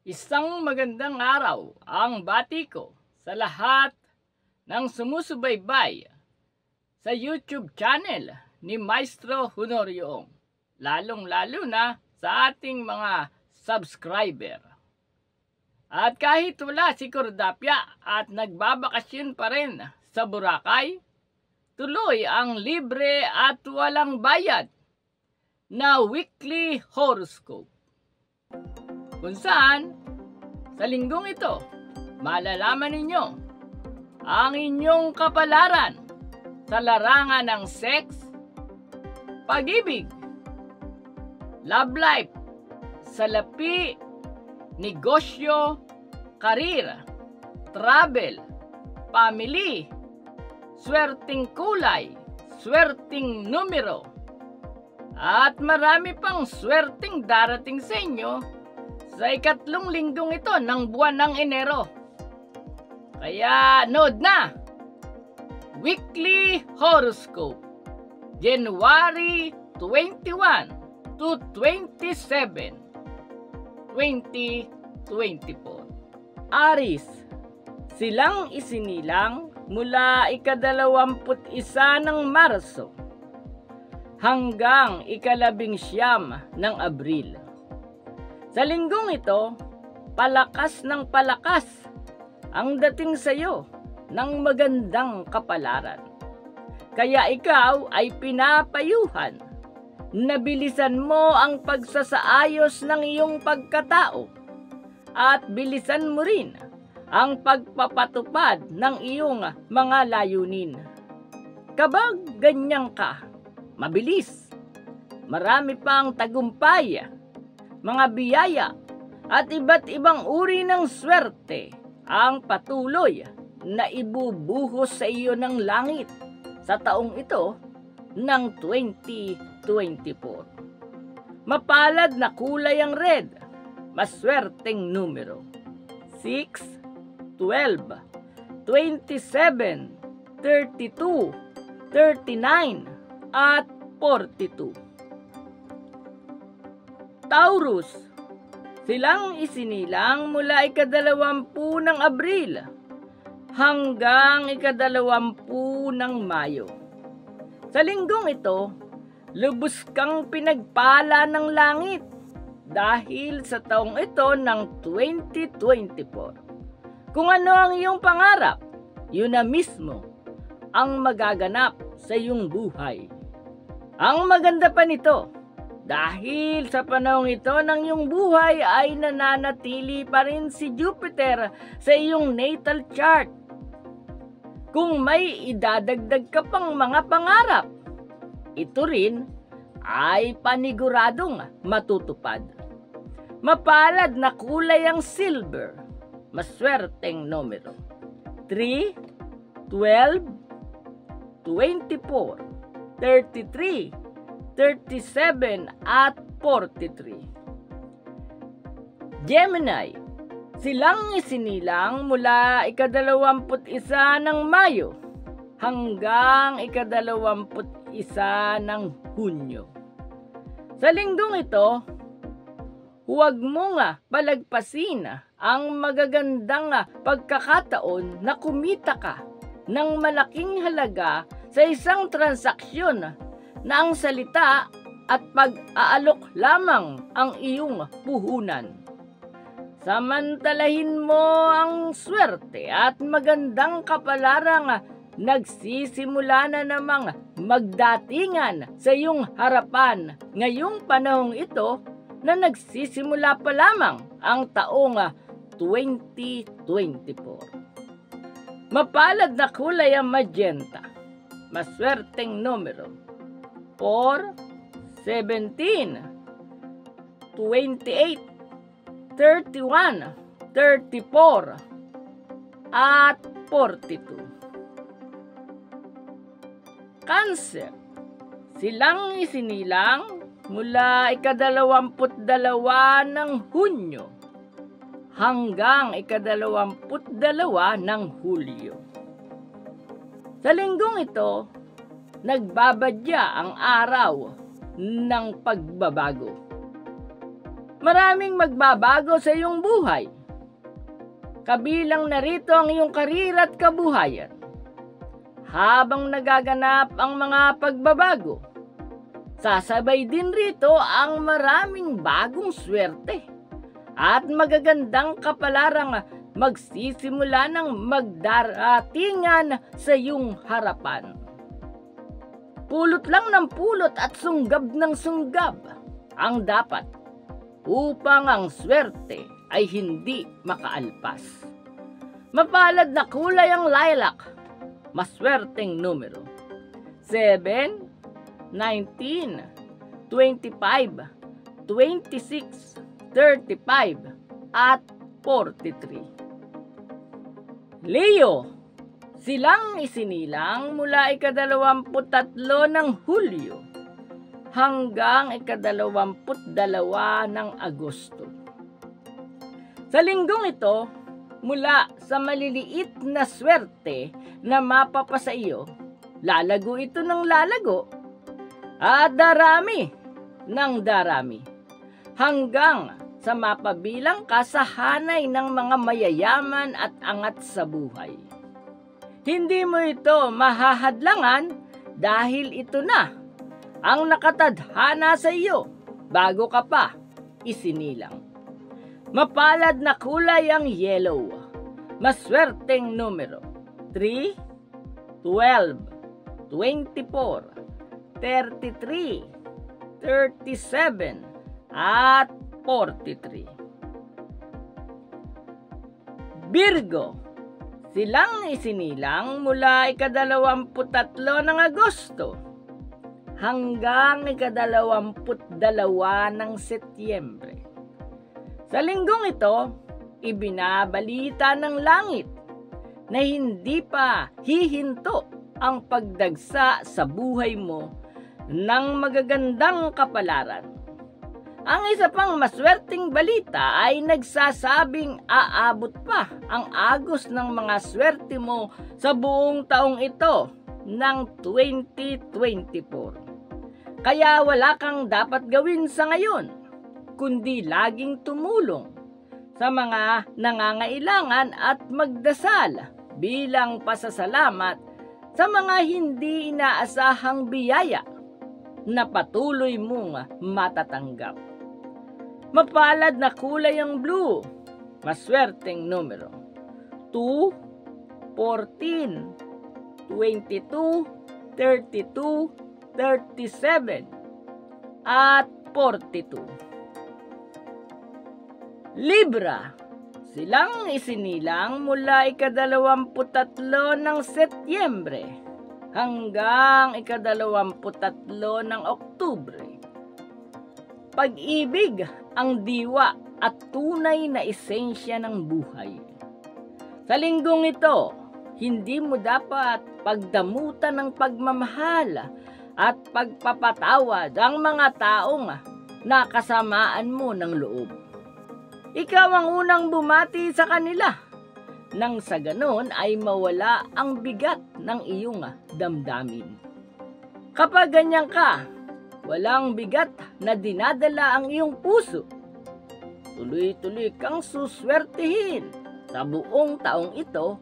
Isang magandang araw ang bati ko sa lahat ng sumusubaybay sa YouTube channel ni Maestro Honorio, lalong-lalo na sa ating mga subscriber. At kahit wala si Cordapia at nagbabakasyon pa rin sa Boracay, tuloy ang libre at walang bayad na weekly horoscope, kung saan sa linggong ito malalaman ninyo ang inyong kapalaran sa larangan ng sex, pag-ibig, love life, salapi, negosyo, karir, travel, family, swerteng kulay, swerteng numero, at marami pang swerteng darating sa inyo sa ikatlong linggong ito ng buwan ng Enero. Kaya nood na! Weekly Horoscope, January 21 to 27, 2024. Aris, silang isinilang mula ika-21 ng Marso hanggang ika-19 ng Abril. Sa linggong ito, palakas ng palakas ang dating sa iyo ng magandang kapalaran. Kaya ikaw ay pinapayuhan na bilisan mo ang pagsasaayos ng iyong pagkatao at bilisan mo rin ang pagpapatupad ng iyong mga layunin. Kapag ganyan ka, mabilis, marami pang tagumpay, mga biyaya at iba't ibang uri ng swerte ang patuloy na ibubuhos sa iyo ng langit sa taong ito ng 2024. Mapalad na kulay ang red, maswerteng numero 6, 12, 27, 32, 39 at 42. Taurus, silang isinilang mula ika-20 ng Abril hanggang ika-20 ng Mayo. Sa linggong ito, lubos kang pinagpala ng langit dahil sa taong ito ng 2024. Kung ano ang iyong pangarap, yun na mismo ang magaganap sa iyong buhay. Ang maganda pa nito, dahil sa panahong ito ng iyong buhay ay nananatili pa rin si Jupiter sa iyong natal chart. Kung may idadagdag ka pang mga pangarap, ito rin ay paniguradong matutupad. Mapalad na kulay ang silver, maswerteng numero 3, 12, 24, 33, 37 at 43. Gemini, silang isinilang mula ika-21 ng Mayo hanggang ika-21 ng Hunyo. Sa linggong ito, huwag mo nga palagpasin ang magagandang pagkakataon na kumita ka ng malaking halaga sa isang transaksyon na ang salita at pag-aalok lamang ang iyong puhunan. Samantalahin mo ang swerte at magandang kapalarang nagsisimula na namang magdatingan sa iyong harapan ngayong panahong ito na nagsisimula pa lamang ang taong 2024. Mapalad na kulay ang magenta, maswerteng numero 4, 17, 28, 31, 34, at 42. Cancer, silang isinilang mula ika-22 ng Hunyo hanggang ika-22 ng Hulyo. Sa linggong ito, nagbabadya ang araw ng pagbabago. Maraming magbabago sa iyong buhay. Kabilang narito ang iyong karir at kabuhayan. Habang nagaganap ang mga pagbabago, sasabay din rito ang maraming bagong swerte at magagandang kapalarang magsisimula ng magdaratingan sa iyong harapan. Pulot lang ng pulot at sunggab ng sunggab ang dapat upang ang swerte ay hindi makaalpas. Mapalad na kulay ang lilac, maswerteng numero 7, 19, 25, 26, 35, at 43. Leo, silang isinilang mula ika-23 ng Hulyo hanggang ika-22 ng Agosto. Sa linggong ito, mula sa maliliit na swerte na mapapasa iyo, lalago ito ng lalago at darami ng darami hanggang sa mapabilang ka sa hanay ng mga mayayaman at angat sa buhay. Hindi mo ito mahahadlangan dahil ito na ang nakatadhana sa iyo bago ka pa isinilang. Mapalad na kulay ang yellow, maswerteng numero 3, 12, 24, 33, 37, at 43. Virgo, silang isinilang mula ika-23 ng Agosto hanggang ika-22 ng Setyembre. Sa linggong ito, ibinabalita ng langit na hindi pa hihinto ang pagdagsa sa buhay mo ng magagandang kapalaran. Ang isa pang maswerteng balita ay nagsasabing aabot pa ang agos ng mga swerte mo sa buong taong ito ng 2024. Kaya wala kang dapat gawin sa ngayon, kundi laging tumulong sa mga nangangailangan at magdasal bilang pasasalamat sa mga hindi inaasahang biyaya na patuloy mong matatanggap. Mapalad na kulay ang blue, maswerteng numero 2, 14, 22, 32, 37, at 42. Libra, silang isinilang mula ika-23 ng Setyembre hanggang ika-23 ng Oktubre. Pag-ibig ang diwa at tunay na esensya ng buhay. Sa linggong ito, hindi mo dapat pagdamutan ng pagmamahal at pagpapatawad ang mga taong nakasamaan mo ng loob. Ikaw ang unang bumati sa kanila, nang sa ganon ay mawala ang bigat ng iyong damdamin. Kapag ganyan ka, walang bigat na dinadala ang iyong puso. Tuloy-tuloy kang suswertihin sa buong taong ito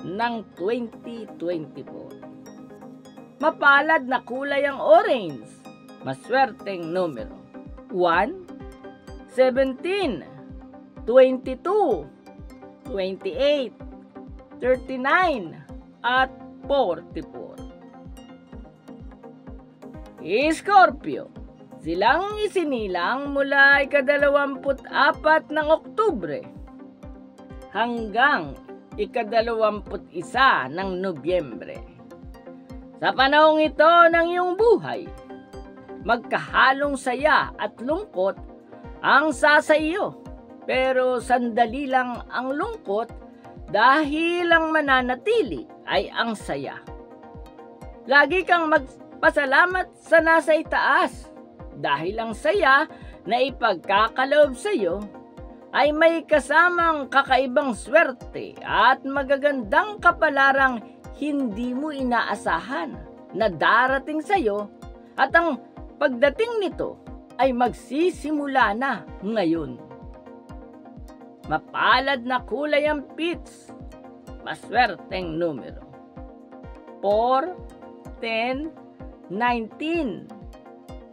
ng 2024. Mapalad na kulay ang orange, maswerteng numero 1, 17, 22, 28, 39, at 44. Scorpio, silang isinilang mula ika-24 ng Oktubre hanggang ika-21 ng Nobyembre. Sa panahong ito ng iyong buhay, magkahalong saya at lungkot ang sasa iyo. Pero sandali lang ang lungkot dahil ang mananatili ay ang saya. Lagi kang magpasalamat sa nasa itaas dahil ang saya na ipagkakaloob sa iyo ay may kasamang kakaibang swerte at magagandang kapalarang hindi mo inaasahan na darating sa iyo, at ang pagdating nito ay magsisimula na ngayon. Mapalad na kulay ang pits, maswerteng numero. 4, 10, 19,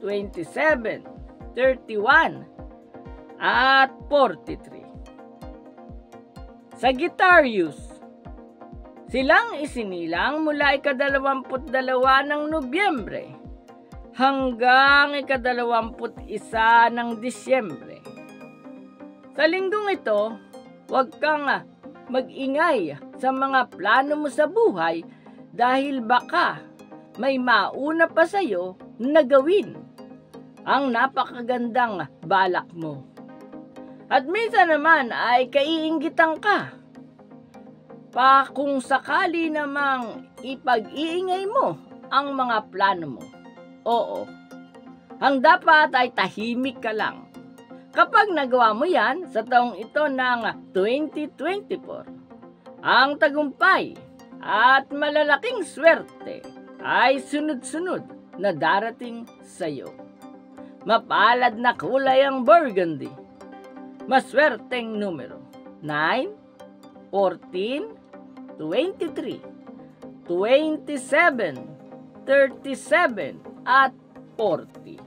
27, 31, at 43. Sagittarius, silang isinilang mula ika-22 ng Nobyembre hanggang ika-21 ng Disyembre. Sa linggong ito, huwag kang mag-ingay sa mga plano mo sa buhay dahil baka may mauna pa sa'yo na gawin ang napakagandang balak mo. At minsan naman ay kaiinggitan ka pa kung sakali namang ipag-iingay mo ang mga plano mo. Oo, ang dapat ay tahimik ka lang. Kapag nagawa mo yan sa taong ito ng 2024, ang tagumpay at malalaking swerte ay sunod-sunod na darating sa iyo. Mapalad na kulay ang burgundy. Maswerteng numero 9, 14, 23, 27, 37, at 40.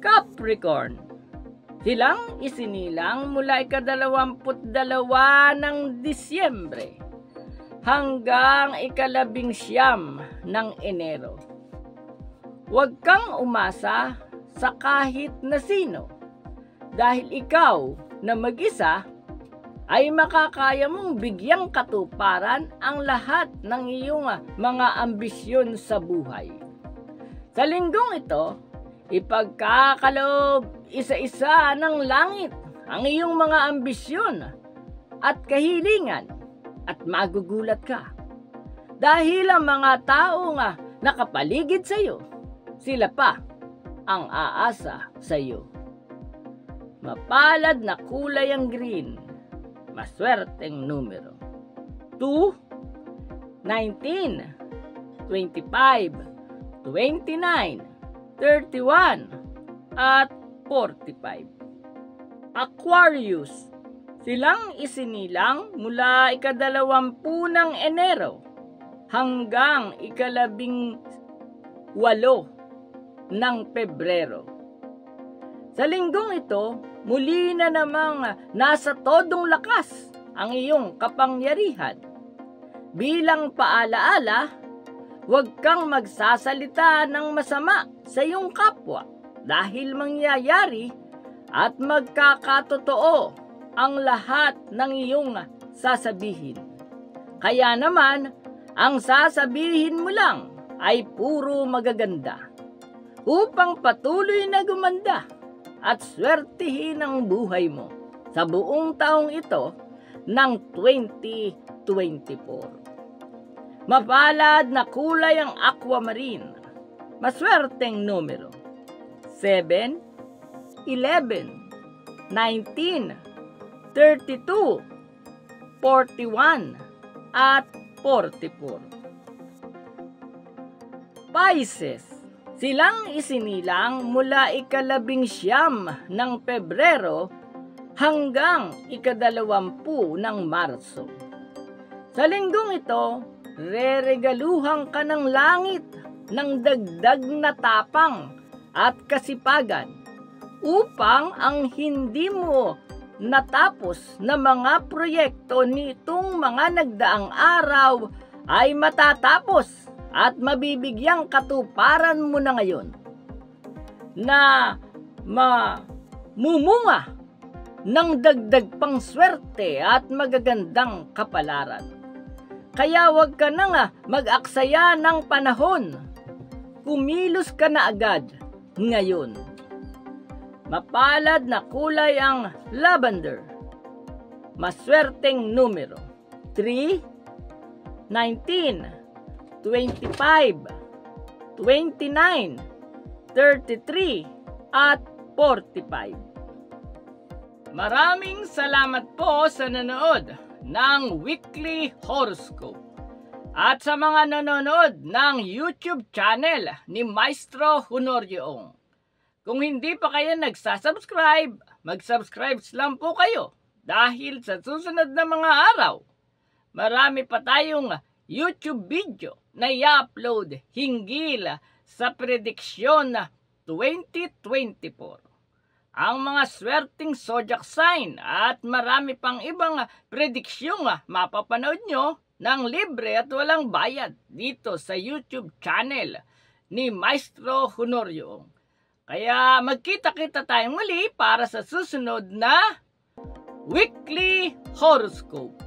Capricorn, silang isinilang mula ika-22 ng Disyembre hanggang ika-19 ng Enero. Huwag kang umasa sa kahit na sino dahil ikaw na mag-isa ay makakaya mong bigyang katuparan ang lahat ng iyong mga ambisyon sa buhay. Sa linggong ito, ipagkakalob isa-isa ng langit ang iyong mga ambisyon at kahilingan at magugulat ka. Dahil ang mga taong nakapaligid sa iyo, sila pa ang aasa sa iyo. Mapalad na kulay ang green, maswerteng numero 2, 19, 25, 29, 31, at 45. Aquarius, silang isinilang mula ika-20 ng Enero hanggang ika-18 ng Pebrero. Sa linggong ito, muli na namang nasa todong lakas ang iyong kapangyarihan. Bilang paalaala, huwag kang magsasalita ng masama sa iyong kapwa dahil mangyayari at magkakatotoo ang lahat ng iyong sasabihin. Kaya naman, ang sasabihin mo lang ay puro magaganda upang patuloy na gumanda at swertihin ang buhay mo sa buong taong ito ng 2024. Mapalad na kulay ang aquamarine. Maswerteng numero 7, 11, 19, 32, 41, at 44. Pisces, silang isinilang mula ika-19 ng Pebrero hanggang ika-20 ng Marso. Sa linggong ito, reregaluhan ka ng langit ng dagdag na tapang at kasipagan upang ang hindi mo natapos na mga proyekto nitong mga nagdaang araw ay matatapos at mabibigyang katuparan mo na ngayon na mamumunga ng dagdag pang swerte at magagandang kapalaran. Kaya huwag ka na mag-aksaya ng panahon. Kumilos ka na agad ngayon. Mapalad na kulay ang lavender. Maswerteng numero 3, 19, 25, 29, 33, at 45. Maraming salamat po sa nanood ng Weekly Horoscope at sa mga nanonood ng YouTube channel ni Maestro Honorio Ong. Kung hindi pa kayo nagsasubscribe, mag-subscribe lang po kayo dahil sa susunod na mga araw, marami pa tayong YouTube video na i-upload hinggil sa prediksyon na 2024. Ang mga swerteng zodiac sign at marami pang ibang prediksyong mapapanood nyo ng libre at walang bayad dito sa YouTube channel ni Maestro Honorio. Kaya magkita-kita tayong muli para sa susunod na Weekly Horoscope.